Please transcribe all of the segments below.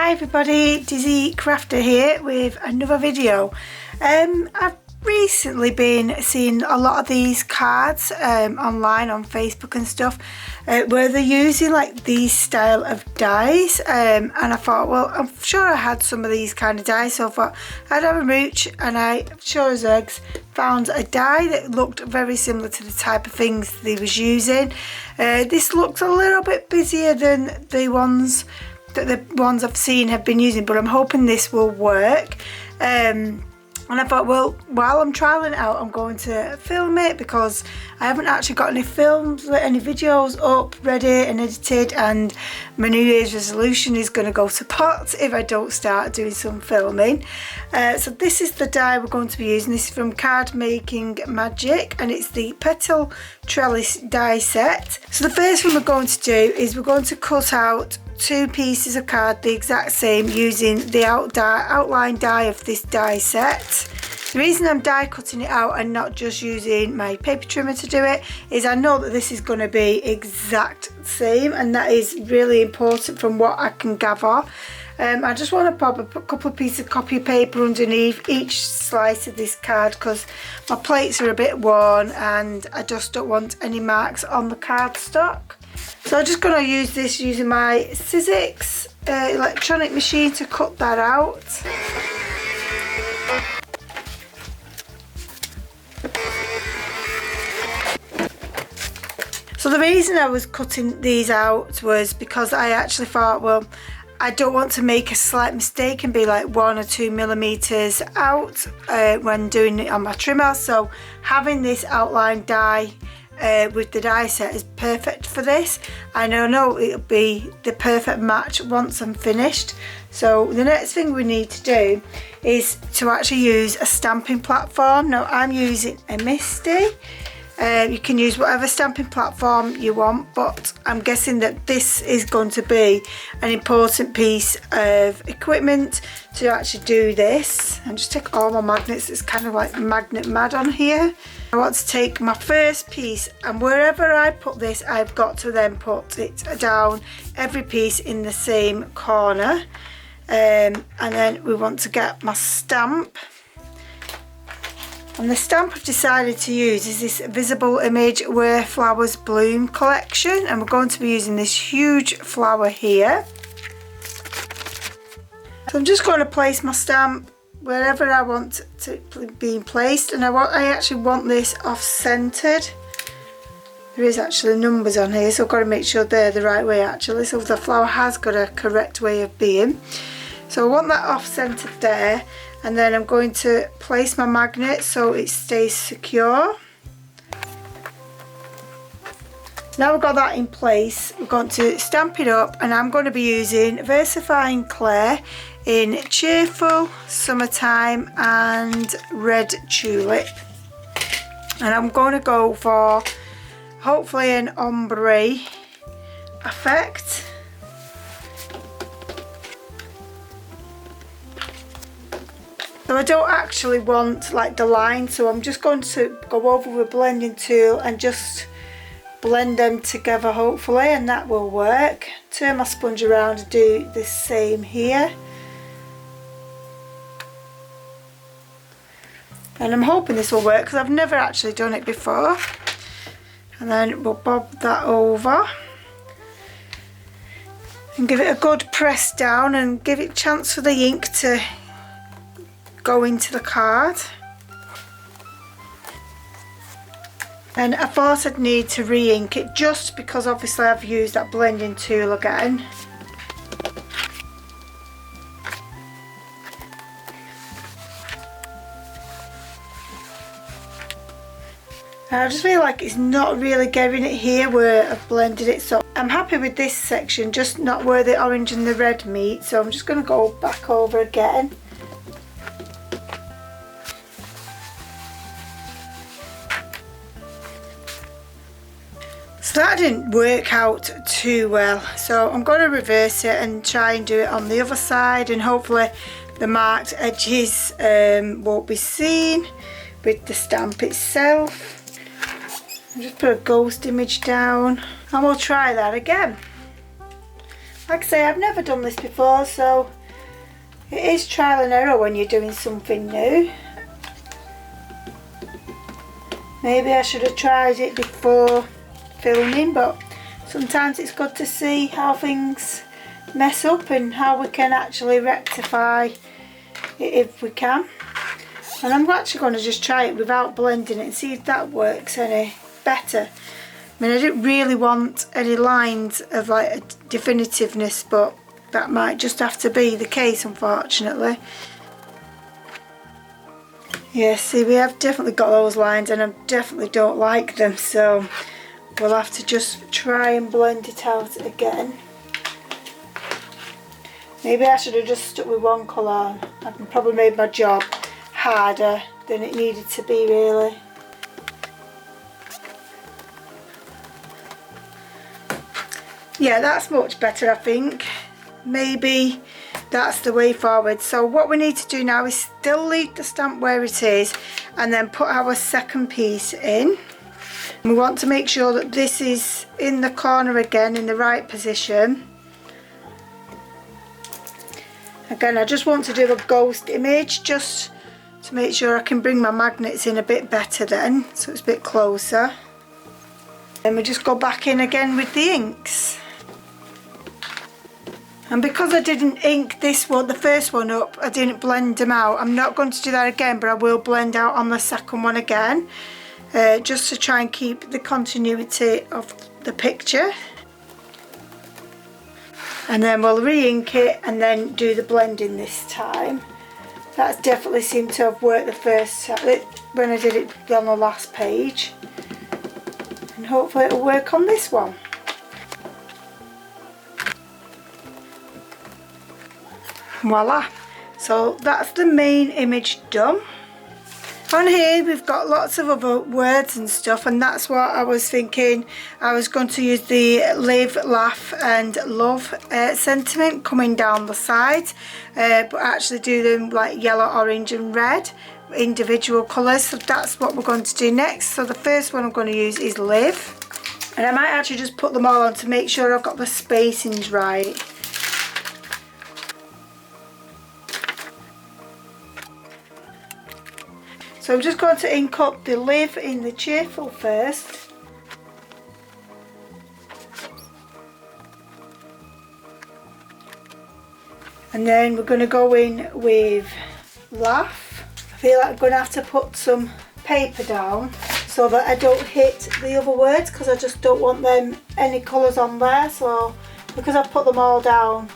Hi everybody, Dizzy Crafter here with another video. I've recently been seeing a lot of these cards online on Facebook and stuff where they're using like these style of dies, and I thought, well, I'm sure I had some of these kind of dies, so I thought I'd have a mooch, and I sure as eggs found a die that looked very similar to the type of things they was using. This looks a little bit busier than the ones I've seen have been using, but I'm hoping this will work. And I thought, well, while I'm trialing it out, I'm going to film it because I haven't actually got any films, any videos up, ready and edited, and my New Year's resolution is going to go to pot if I don't start doing some filming. So this is the die we're going to be using. This is from Card Making Magic, and it's the Petal Trellis die set. So the first thing we're going to do is we're going to cut out 2 pieces of card the exact same using the outline die of this die set. The reason I'm die cutting it out and not just using my paper trimmer to do it is I know that this is going to be exact same, and that is really important from what I can gather. I just want to pop a couple of pieces of copy paper underneath each slice of this card because my plates are a bit worn and I just don't want any marks on the cardstock. So I'm just going to use this using my Sizzix electronic machine to cut that out. So the reason I was cutting these out was because I actually thought, well, I don't want to make a slight mistake and be like 1 or 2 millimeters out when doing it on my trimmer. So having this outline die with the die set is perfect for this. I know it'll be the perfect match once I'm finished. So the next thing we need to do is to actually use a stamping platform. Now I'm using a Misty. You can use whatever stamping platform you want, but I'm guessing that this is going to be an important piece of equipment to actually do this. And just take all my magnets, it's kind of like magnet mad on here. I want to take my first piece, and wherever I put this, I've got to then put it down, every piece in the same corner. And then we want to get my stamp. And the stamp I've decided to use is this Visible Image Where Flowers Bloom collection, and we're going to be using this huge flower here. So I'm just going to place my stamp wherever I want it to be placed, and I actually want this off-centered. There is actually numbers on here, so I've got to make sure they're the right way actually, so the flower has got a correct way of being. So I want that off-centered there. And then I'm going to place my magnet so it stays secure. Now we've got that in place, we're going to stamp it up, and I'm going to be using VersaFine Clay in Cheerful, Summertime and Red Tulip. And I'm going to go for hopefully an ombre effect. So I don't actually want like the line, so I'm just going to go over with a blending tool and just blend them together hopefully, and that will work. Turn my sponge around and do the same here. And I'm hoping this will work because I've never actually done it before. And then we'll bob that over and give it a good press down and give it a chance for the ink to go into the card. And I thought I'd need to re-ink it just because obviously I've used that blending tool again. And I just feel like it's not really getting it here where I've blended it, so I'm happy with this section, just not where the orange and the red meet, so I'm just going to go back over again. So that didn't work out too well, so I'm going to reverse it and try and do it on the other side, and hopefully the marked edges won't be seen with the stamp itself. I'll just put a ghost image down and we'll try that again. Like I say, I've never done this before, so It is trial and error when you're doing something new. Maybe I should have tried it before filming, but sometimes it's good to see how things mess up and how we can actually rectify it if we can. And I'm actually going to just try it without blending it and see if that works any better. I mean, I didn't really want any lines of like a definitiveness, but that might just have to be the case, unfortunately. Yeah, see, we have definitely got those lines and I definitely don't like them, so we'll have to just try and blend it out again. Maybe I should have just stuck with one colour. I've probably made my job harder than it needed to be, really. Yeah, that's much better, I think. Maybe that's the way forward. So what we need to do now is still leave the stamp where it is and then put our second piece in. We want to make sure that this is in the corner again, in the right position. Again, I just want to do a ghost image just to make sure I can bring my magnets in a bit better then, so it's a bit closer. And we just go back in again with the inks. And because I didn't ink this one, the first one up, I didn't blend them out. I'm not going to do that again, but I will blend out on the second one again, just to try and keep the continuity of the picture. And then we'll re-ink it and then do the blending this time. That's definitely seemed to have worked the first time when I did it on the last page. And hopefully it'll work on this one. Voila, so that's the main image done. On here we've got lots of other words and stuff, and that's what I was thinking. I was going to use the live, laugh and love sentiment coming down the sides, but actually do them like yellow, orange and red, individual colours. So that's what we're going to do next. So the first one I'm going to use is live, and I might actually just put them all on to make sure I've got the spacings right. So I'm just going to ink up the live in the cheerful first. And then we're going to go in with laugh. I feel like I'm going to have to put some paper down so that I don't hit the other words, because I just don't want them any colours on there. So because I've put them all down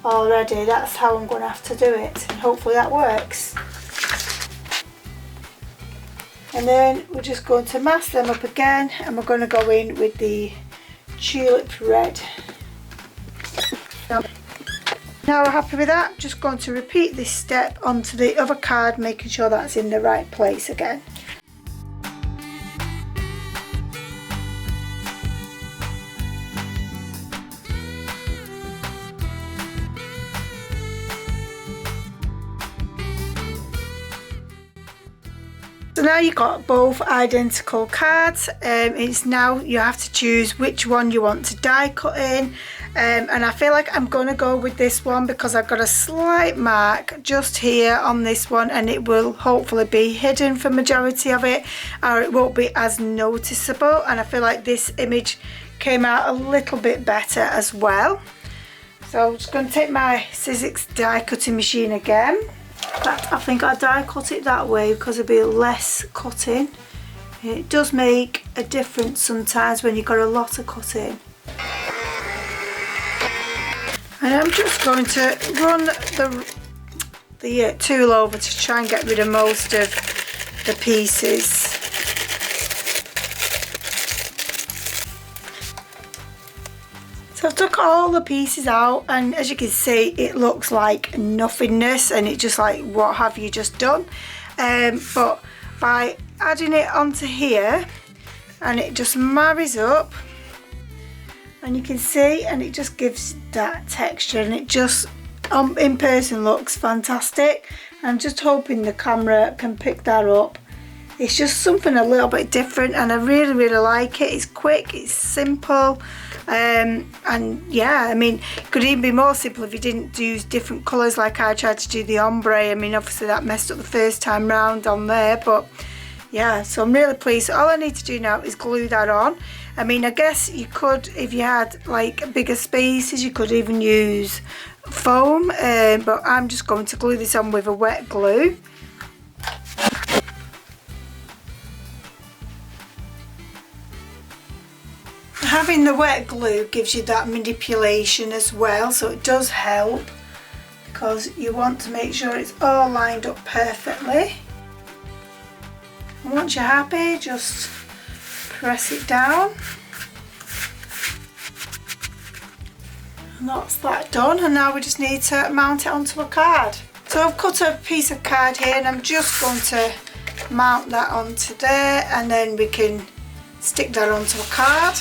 already, that's how I'm going to have to do it. And hopefully that works. And then we're just going to mask them up again, and we're going to go in with the tulip red. Now we're happy with that, just going to repeat this step onto the other card, making sure that's in the right place again. So now you've got both identical cards. It's now you have to choose which one you want to die cut in, and I feel like I'm going to go with this one because I've got a slight mark just here on this one, and it will hopefully be hidden for majority of it, or it won't be as noticeable. And I feel like this image came out a little bit better as well. So I'm just going to take my Sizzix die cutting machine again. But I think I die cut it that way because it'll be less cutting. It does make a difference sometimes when you've got a lot of cutting. And I'm just going to run the tool over to try and get rid of most of the pieces. So I've took all the pieces out, and as you can see it looks like nothingness, and it's just like, what have you just done? But by adding it onto here, and it just marries up, and you can see, and it just gives that texture, and it just in person looks fantastic. I'm just hoping the camera can pick that up It's just something a little bit different, and I really like it. It's quick, it's simple, and yeah, I mean, it could even be more simple if you didn't use different colours like I tried to do the ombre. I mean, obviously that messed up the first time round on there, but yeah, so I'm really pleased. All I need to do now is glue that on. I mean, I guess you could, if you had like bigger spaces, you could even use foam, but I'm just going to glue this on with a wet glue. Having the wet glue gives you that manipulation as well, so it does help, because you want to make sure it's all lined up perfectly. And once you're happy, just press it down. And that's that done, and now we just need to mount it onto a card. So I've cut a piece of card here, and I'm just going to mount that onto there, and then we can stick that onto a card.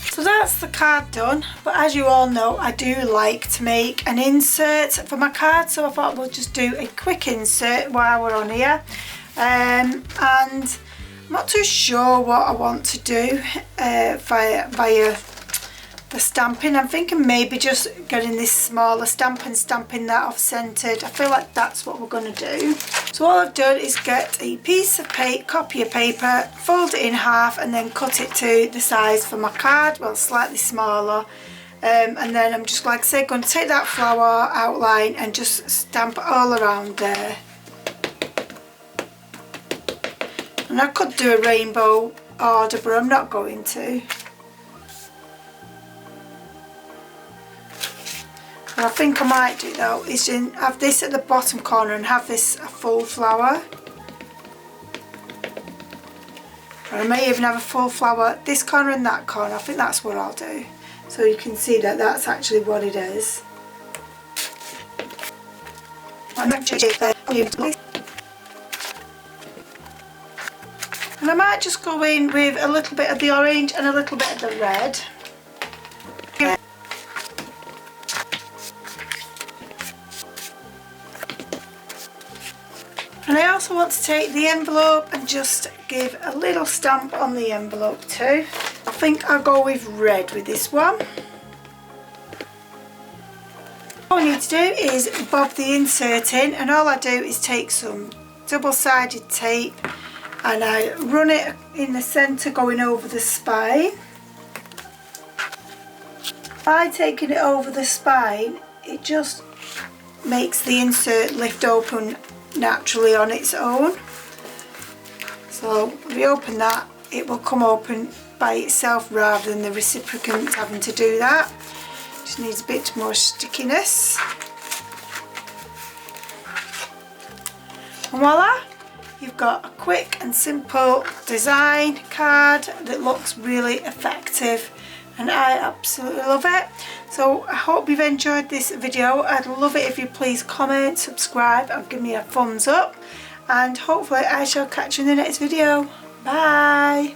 So that's the card done, but as you all know, I do like to make an insert for my card, so I thought we'll just do a quick insert while we're on here. And I'm not too sure what I want to do via the stamping. I'm thinking maybe just getting this smaller stamp and stamping that off centered. I feel like that's what we're going to do. So all I've done is get a piece of copy of paper, fold it in half, and then cut it to the size for my card, well, slightly smaller. And then I'm just, like I say, going to take that flower outline and just stamp all around there. And I could do a rainbow order, but I'm not going to. What I think I might do though is have this at the bottom corner and have this a full flower. Or I may even have a full flower this corner and that corner. I think that's what I'll do. So you can see that that's actually what it is. And I might just go in with a little bit of the orange and a little bit of the red. And I also want to take the envelope and just give a little stamp on the envelope too. I think I'll go with red with this one. All I need to do is bob the insert in, and all I do is take some double-sided tape and I run it in the centre going over the spine. By taking it over the spine, it just makes the insert lift open naturally on its own. So if you open that, it will come open by itself rather than the reciprocant having to do that. Just needs a bit more stickiness. And voila, you've got a quick and simple design card that looks really effective, and I absolutely love it. So I hope you've enjoyed this video. I'd love it if you please comment, subscribe and give me a thumbs up, and hopefully I shall catch you in the next video. Bye.